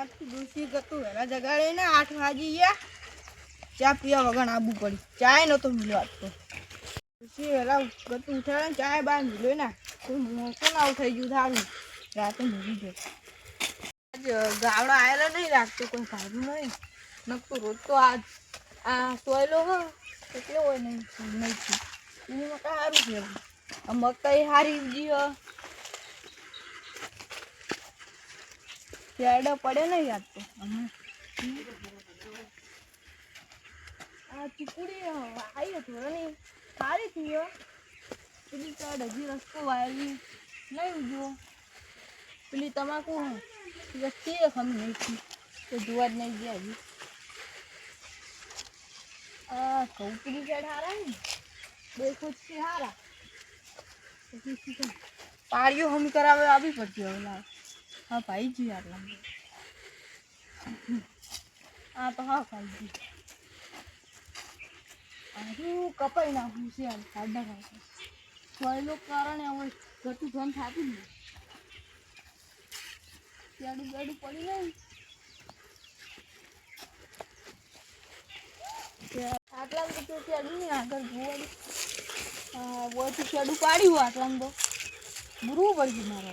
ડોસી ગતું વહેલા જગાડે ને 8 વાગી ગયા. ચા પીવા વગર આબુ પડી. ચાય નતો મિલ્યો આજ તો. ડોસી વહેલા ગતું ઉઠાડે ને ચાય બહાર મિલ્યો ને કોઈ મોકો ના થઈ ગયું સારું. રાતે મૂકી ગયો. ગાવડો આવેલો નહીં રાખતો કોઈ ભાડું નહીં. નકતો રોજ તો આ સોયલો હ એટલે હોય નહીં એની મકા સારું છે. આ મકાઈ સારી જી હ શેડો પડે નહીં યાદ તો આ ચીકુડી આવી હતી નહીં સારી થઈ પેલી સાઈડ હજી રસ્તો વાયેલી નહીં ઉજવો પેલી તમાકુ રસ્તી ખમી નહીં થઈ તો જોવા જ નહીં ગયા હજી ઘઉં પેલી સાઈડ હારા ને બે ખુશી હારા પાડીઓ હમી કરાવે આવી પડતી હવે લાવ હા ભાઈ જી આટલા હા તો હા ભાઈ જી કપાઈ નાખું છે સાડા ખાતા સોયલો કારણે હવે ઘટું ધન થતું જ નહીં બેડું પડી નહીં આટલા તો શેડું નહીં આગળ જોવાનું બોયથી શેડું પાડ્યું આટલામાં તો બુરવું પડશે મારે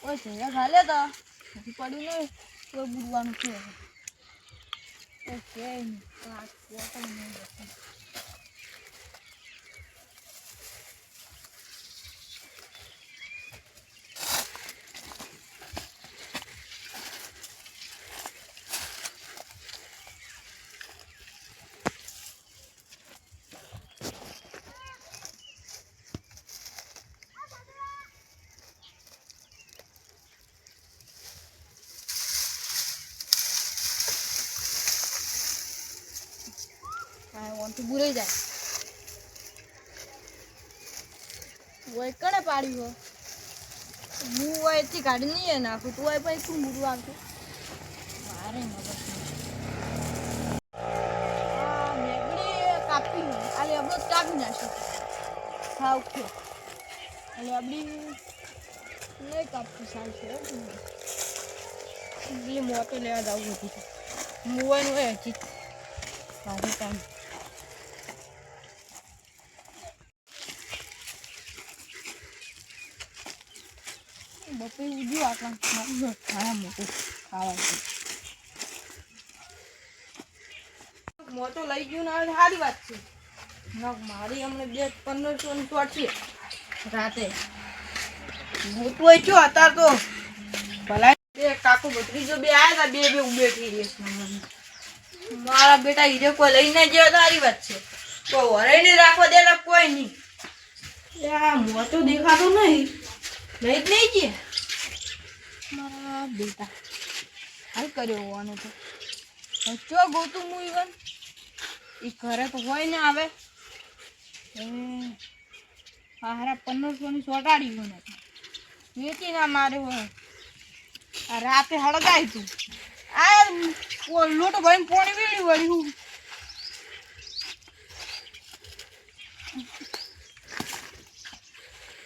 ઓય છે ખાલે તો હજી પડ્યું નહીં તો બુરવાનું છે ઓકે બુરાઈ જાય વય કણે પાડ્યું હું વયથી કાઢી નહીં નાખું તું વય પછી શું મૂરું આવતું મારે મેગડી કાપી આ લેબડો કાપી નાખ્યો હા ઓકે લેબડી નહીં કાપતી ચાલશે પેલી મોટો લેવા જવું હતી મુવાનું હોય હજી મારી ટાઈમ બપોરે ઉજ્યું આટલા ખાવા મોટું ખાવાનું મોટો લઈ ગયું ને સારી વાત છે મારી અમને 1500 ની શોટ છે રાતે મોટું હોય છો અત્યારે તો ભલા બે કાકુ ભત્રીજો બે આવ્યા હતા બે ઉભે થઈ રહ્યા મારા બેટા હીરે કોઈ લઈને ગયો સારી વાત છે કોઈ વરાઈ નહીં રાખવા દેલા કોઈ નહીં મોટો દેખાતો નહીં લઈ જ નહીં ગયા મારા બેટા હાલ કર્યો હોવાનો તો ચો ગોતું હું ઈવન એ ઘરે તો હોય ને આવે હારા 1500 ની સોટાડી હોય વેચી ના મારે હોય આ રાતે હળગાય તું આ લોટો ભાઈ પોણી વીડી વળી હું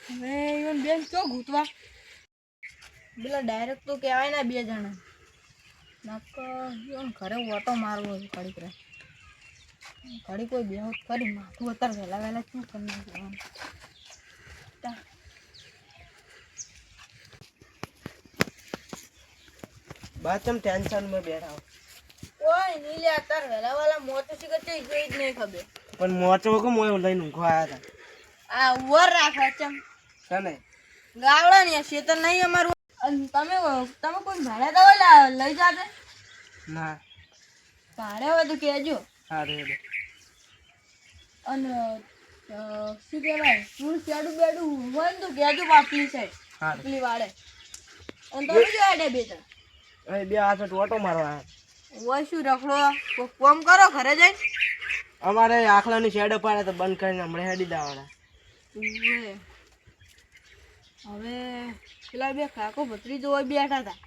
હવે ઈવન બેન ચો ગૂંતવા પેલા ડાયરેક્ટ તો કહેવાય ને 2 જણા નક ઘરે ઓટો મારવો ઘડીક રહે ઘડી કોઈ બેહોત કરી માથું અત્યારે વહેલા વહેલા શું કરી નાખવાનું બાદ તમે ટેન્શનમાં બેઠા કોઈ નહીં લે અત્યારે વહેલા વહેલા મોટો શીખર જોઈ જ નહીં ખબર પણ મોચો કે મોય લઈને ઊંઘવા આવ્યા હતા આ ઉવર રાખવા ચમ કને ગાવડા ને શેતર નહીં અમારું તમે કોઈ ભાડે દવા લઈ જાતે ના ભાડે હોય તો કહેજો સારું અને શું કહેવાય હું શેડું બેડું હોય ને તો કહેજો બાપલી સાઈડ પેલી વાડે અને તમે જો આડે બે ત્રણ હવે બે હાથ ઓટો મારવા હોય શું રખડો કોમ કરો ઘરે જઈને અમારે આખલાની શેડ પાડે તો બંધ કરીને હમણાં હેડી દેવાના હવે પેલા બે કાકો ભત્રીજો હોય બેઠા હતા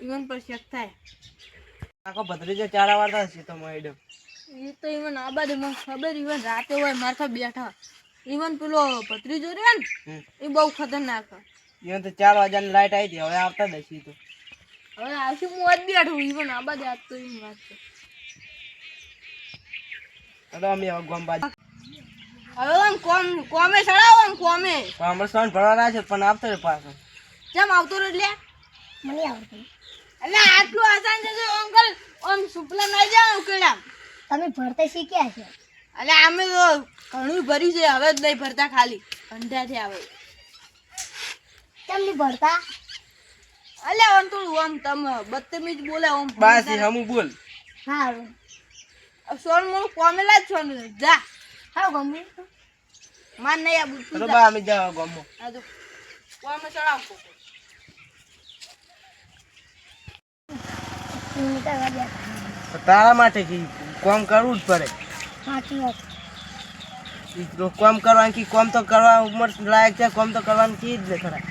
ઈવન પર શેક થાય કાકો ભત્રીજો ચારા વાળતા છે તો મેડમ એ તો ઈવન આ બાજુ મને ખબર ઈવન રાતે હોય મારતા બેઠા ઈવન પેલો ભત્રીજો રે ને એ બહુ ખતરનાક ઈવન તો 4 વાગ્યાની લાઈટ આવી હતી, હવે આવતા જ હશે તો. હવે આવશે હું જ બેઠું ઈવન આબા જાત તો એમ વાત છે. તો અમે હવે ગામ બાજુ હવે આમ કોમે ચડાવો આમ કોમે અમારે સોન ભરવાના છે પણ આવતો રે પાછો. કેમ આવતો રે લે મને આવડતું એટલે આટલું આસાન છે તો અંકલ આમ સુપલા ના જાવ કેડા તમે ભરતા શીખ્યા છો એટલે અમે તો ઘણું ભર્યું છે હવે જ નહીં ભરતા ખાલી અંધાથી આવે કેમ નહીં ભરતા એટલે આમ થોડું આમ તમે બદતમીજ બોલે આમ બસ એ હમું બોલ. સારું સોન મોનું કોમેલા જ સોન જા હા ગમે માન નહીં આ બુતું તો બા અમે જાવ ગામમાં. આ તો કોમે ચડાવતો તો તારા માટે કે કામ કરવું જ પડે. સાચી વાત ઈ તો કામ કરવાનું કે કામ તો કરવા ઉંમર લાયક છે, કામ તો કરવાનું કી જ ને ખરા.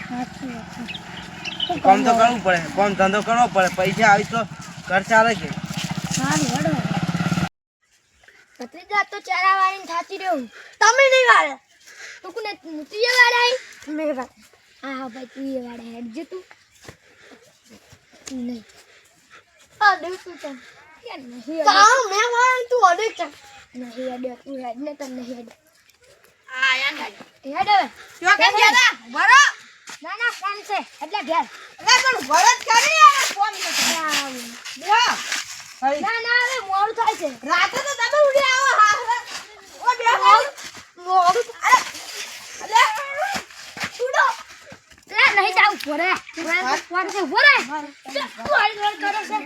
સાચી વાત કામ તો કરવું પડે, કામ ધંધો કરવો પડે, પૈસા આવી તો ઘર ચાલે છે. સારું વડો ભત્રીજા તો ચારા વાળીને થાચી રહ્યો તમે નહીં વાળે તો કોને તું એ વાળાઈ મેં વાળે હા ભાઈ તું એ વાળે હેડ જે તું નહીં આ દેવ તું તમ કે નહીં કામ મેં વાળ તું અડે છે નહીં અડે તું હેડ ને તને હેડ આ યાર હેડ હવે જો કે ગયા બરો ના ના કામ છે એટલે ઘેર એટલે પણ વરત કરી આ કોમ છે જો ના ના હવે મોડું થાય છે રાતે તો તમે ઉડી આવો હા ઓ બે મોડું અલે ઉડો લા નહીં જાવ પોરે પોરે છે પોરે તું આઈ રોલ કરે છે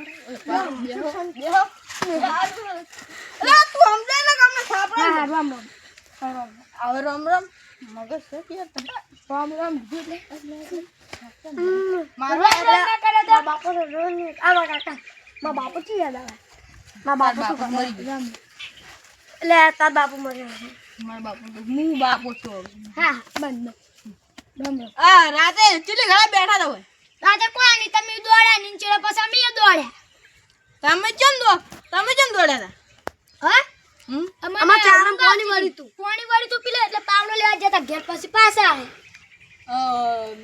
બેહો અલે તું સમજે ને કામને થાપડા હા રામ રામ આવે રામ રામ મગજ છે કે રામ રામ એટલે મારો ના કરે તો બાપો રોન આવા કાકા મા બાપુ થી યાદ આવે મા બાપુ બાપુ તો મરી ગયો. રામ એટલે તાર બાપુ મર્યો છે મારા બાપુ તો હું બાપો છું હા બંધ રામ રામ આ રાતે ચીલી ઘરે બેઠા તો હોય રાતે કોઈ નહીં તમે દોડ્યા નીચે પછી અમે દોડ્યા તમે કેમ દોડ્યા હા હમ અમાર ચારમ પાણી વળી તું પીલે એટલે પાવડો લેવા જતા ઘેર પછી પાછા આવે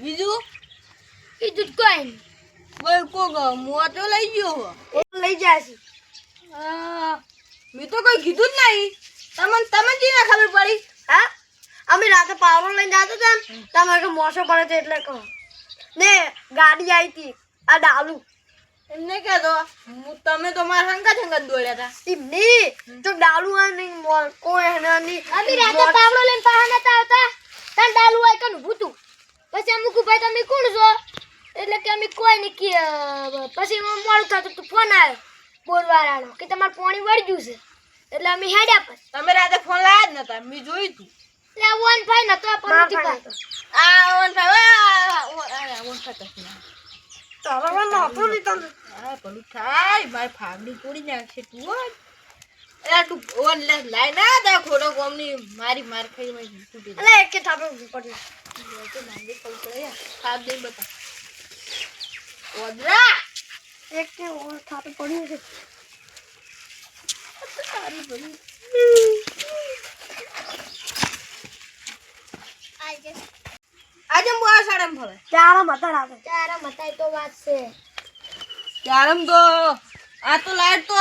બીજું ઈ દૂધ કોઈ નહીં કોઈ કોક મોટો લઈ ગયો હો. લઈ જાય છે મેં તો કોઈ કીધું જ નહીં તમે જ ના ખબર પડી હા અમે રાતે પાવડો લઈને જાતો હતા ને તમારે કે મોસો પડે છે એટલે કહો ને ગાડી આવી હતી આ ડાલુ એમને કહેતો તમે તો મારા હંગત દોડ્યા હતા એમની તો ડાલુ નહીં કોઈ એના નહીં અમે રાતે પાવડો લઈને પાહા નતા આવતા તને ડાલુ આઈ કન ભૂતું પછી અમુક ભાઈ તમે કોણ છો એટલે કે અમે કોઈ નહીં કે પછી મોડું થતું તો ફોન આવ્યો બોરવાળાનો કે તમારે પાણી વળી ગયું છે એટલે અમે હેડ્યા પર તમે રાતે ફોન લાયા જ નતા મેં જોયું તું એટલે વન ભાઈ નતો આ પણ નથી પાતો આ ઓન ભાઈ ઓન ભાઈ તારા વન નતો નહીં તને આ પેલું થાય મારી ફાગડી તોડી નાખશે તું હો. એટલે તું ઓન લાઈ ના દા ખોટો કોમની મારી માર ખાઈ માં તૂટી એટલે એક કે થાપડો પડી ખાબ દે બતા ઓદરા એક કે ઓર થાપડો પડ્યું છે આજે મોડા સાડા ફરે ચારા મતા રાતે ચારા મતા તો વાત છે ત્યારમ તો આ તો લાઈટ તો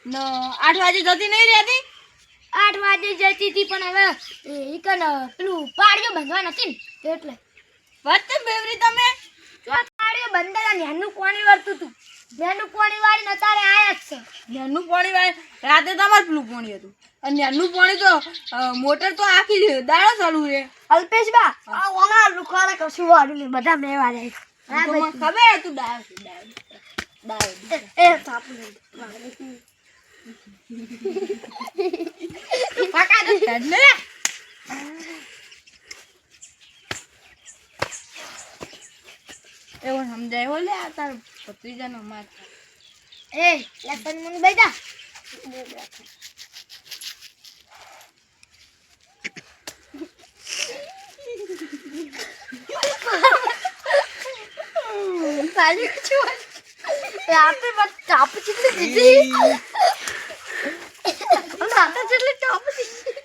8 વાગે જતી નહીં રહેતી 8 વાગે જતી હતી પણ હવે ઈ કન પેલું પાડીઓ બંધવા નથી ને એટલે વચ્ચે બેવરી તમે જો પાડીઓ બંધેલા નેનું પાણી વળતું તું નેનું પાણી વાળી નતારે આયા જ છે નેનું પાણી વાળે રાતે તમારે પેલું પાણી હતું અને નેનું પાણી તો મોટર તો આખી દાડો ચાલુ રે અલ્પેશ બા આ ઓના લુખાડે કશું વાળું નહીં બધા મેં વાળે હા તો મને ભાઈ ખબર હતું દાડો એ થાપું પાકા દે ને એવું સમજાય હો લે આ તાર ભત્રીજાનો માર એ લેસન મને બેટા સાલી છું રાતે બસ ટાપ ચીટલી દીધી રાતે ચીટલી ટાપ દીધી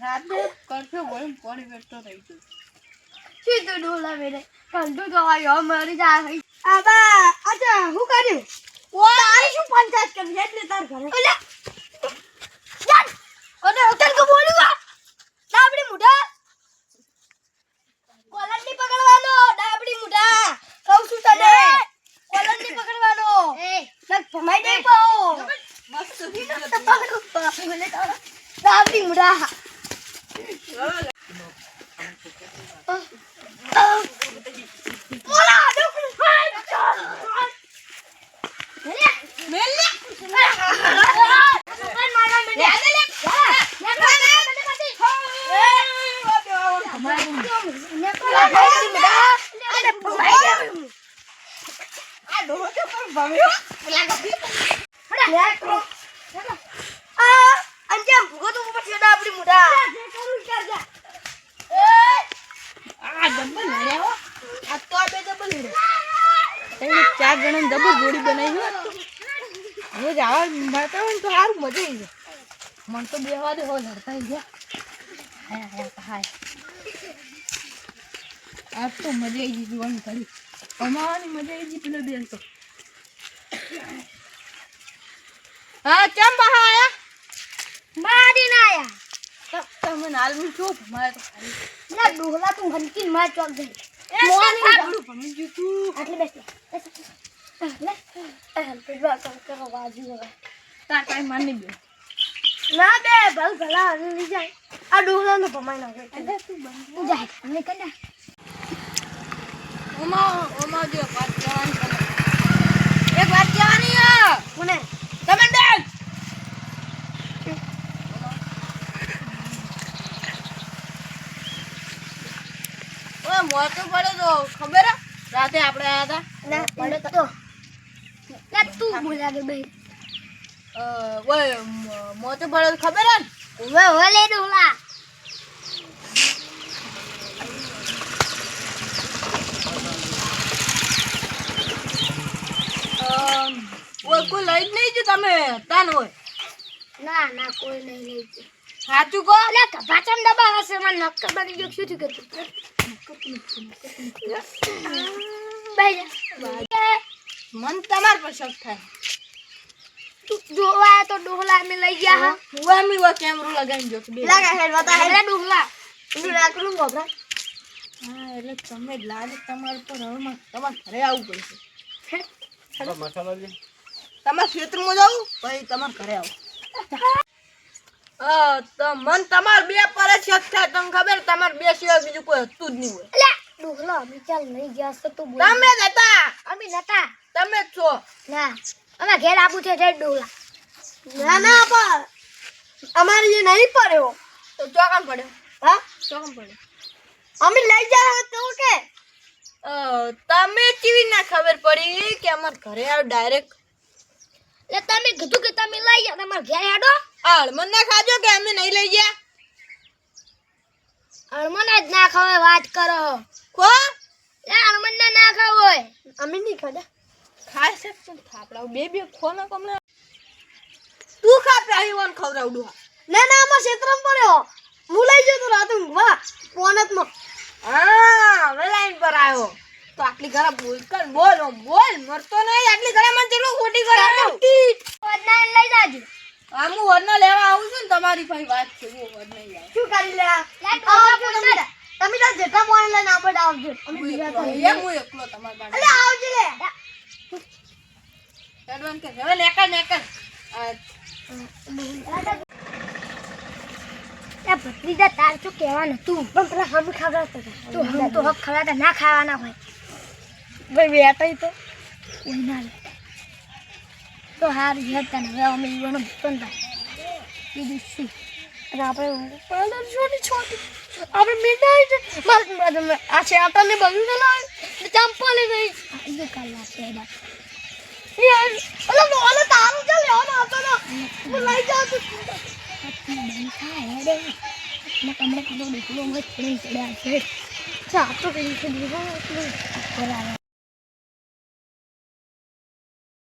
રાતે કરશો ગોળીને પાણી વેચતો રહી ગયો શું તો ડોલા મેરે કંટુ તો આયો મરી જાય આબા અચ્છા હું કર્યું તારી શું પંચાયત કરી એટલે તાર ઘરે ઓલા યાર ઓને હોટલ કો બોલું ડાબડી મુઢા કોલરની પકડવાનો ડાબડી મુઢા કહું છું તને કોલરની પકડવાનો લગ ભમાઈ દે પાઓ મસ્ત ડાબડી મુઢા ઓલા ડોકું મેલે ચાર જણા ડબલ જોડી બનાવી રોજ આવા મળતા હોય ને તો સારું મજા આવી જાય મને તો બેવા દે હોય લડતા ગયા હાય આજ તો મજા આવી ગઈ જોવાની કરી કમાવાની મજા આવી ગઈ પેલો બેન તો હા કેમ બહા આયા મારી ના આયા તમે નાલમી છો મારે તો ના ડોહલા તું ઘંટી માર ચોક દે મોની આપણું ભમી ગયું તું આટલે બેસ લે પેલા કામ કરો વાજી હવે તાર કાંઈ માની ગયો ના બે ભલ ભલા લઈ જાય આ ડોહલા નો ભમાઈ નાખે તું જાય મને કંડા ઓમાં જો વાત કહેવાની એક વાત કહેવાની હે મને તમે બેન ઓય મોતો પડે તો ખબર હે રાતે આપણે આયા હતા ના પડે તો ના તું બોલા કે બે ઓય મોતો પડે તો ખબર હે વે ઓલે ડોહલા ઓય કોઈ લઈ જ નહીં જો તમે તાન હોય ના ના કોઈ નહીં લઈ જાય સાચું કહો અલે કપાચમ દબા હશે મને નક્કર બની ગયો શું થયું મન તમાર પર શક થાય તું જોવા તો ડોહલા મે લઈ ગયા હા હું એમ કેમેરો લગાવીને જોતો બે લાગા હેડ બતા હેડ ડોહલા તું રાખલું ગોબરા હા એટલે તમે જ લાગે તમાર પર હવે તમારે ઘરે આવવું પડશે તમારે ક્ષેત્રમાં જાવ પછી તમારે ઘરે આવો તો મન તમાર બે પર જ શક થાય તમને ખબર તમાર બે સિવાય બીજું કોઈ હતું જ નહીં હોય અલે ડોહલા અમે ચાલ નહીં ગયા તો તું બોલ તમે જ હતા અમે નતા તમે જ છો ના અમે ઘેર આબુ છે હેડ ડોહલા ના ના પણ અમારે જે નહીં પડ્યો તો ચોકન પડ્યો હા ચોકન પડ્યો અમે લઈ જા તો કે તમે કેવી ના ખબર પડી કે અમાર ઘરે આવ ડાયરેક્ટ લે તમે કીધું કે તમે લઈ જા તમાર ઘેર હેડો આળમન ના ખાજો કે અમે નહીં લઈ ગયા અરમન જ ના ખાવે વાત કરો કો લે અરમન ના ખાવ હોય અમે નહીં ખાધા ખાય છે પણ થાપડા બે ખો ના કમને તું ખા પહેલી વન ખવરાવડું ના ના અમાર ક્ષેત્રમ પડ્યો હું લઈ જતો રાત ઊંઘવા પોનતમાં હા હવે લાઈન પર આવ્યો તો આટલી ઘરે બોલ કર બોલ મરતો નહીં આટલી ઘરે મને ચેલો ખોટી કરે વદના લઈ જાજો હું વરના લેવા આવું છું ને તમારી ભાઈ વાત છે હું વર નહીં આવે શું કરી લે આવજો તમે તો જેટલા પોઈન્ટ લઈને આપણે આવજો અમે બીજા તો હું એકલો તમાર પાસે અલે આવજો લે એડવાન્સ કે હવે નેકર એ ભત્રીજા તાર શું કહેવાનું તું પણ પેલા હમ ખાવડાવતો તું હમ તો હક ખવડાવતા ના ખાવાના હોય ભાઈ બેટાઈ તો કોઈ ના લે તો હાર હેતા ને હવે અમે ઈવાનો પણ બીજું શું અને આપણે છોટી આપણે મીઠાઈ આ છે આટાને બધું તો લાવે ચંપલ નહીં એ કલાક પહેલા યાર ઓલો તારું ચાલ લેવાનો હતો ને હું લઈ જાઉં છું કમરે કમરે દેખલો મત પડે ચડ્યા છે ચાતો કઈ છે દીવા બરાબર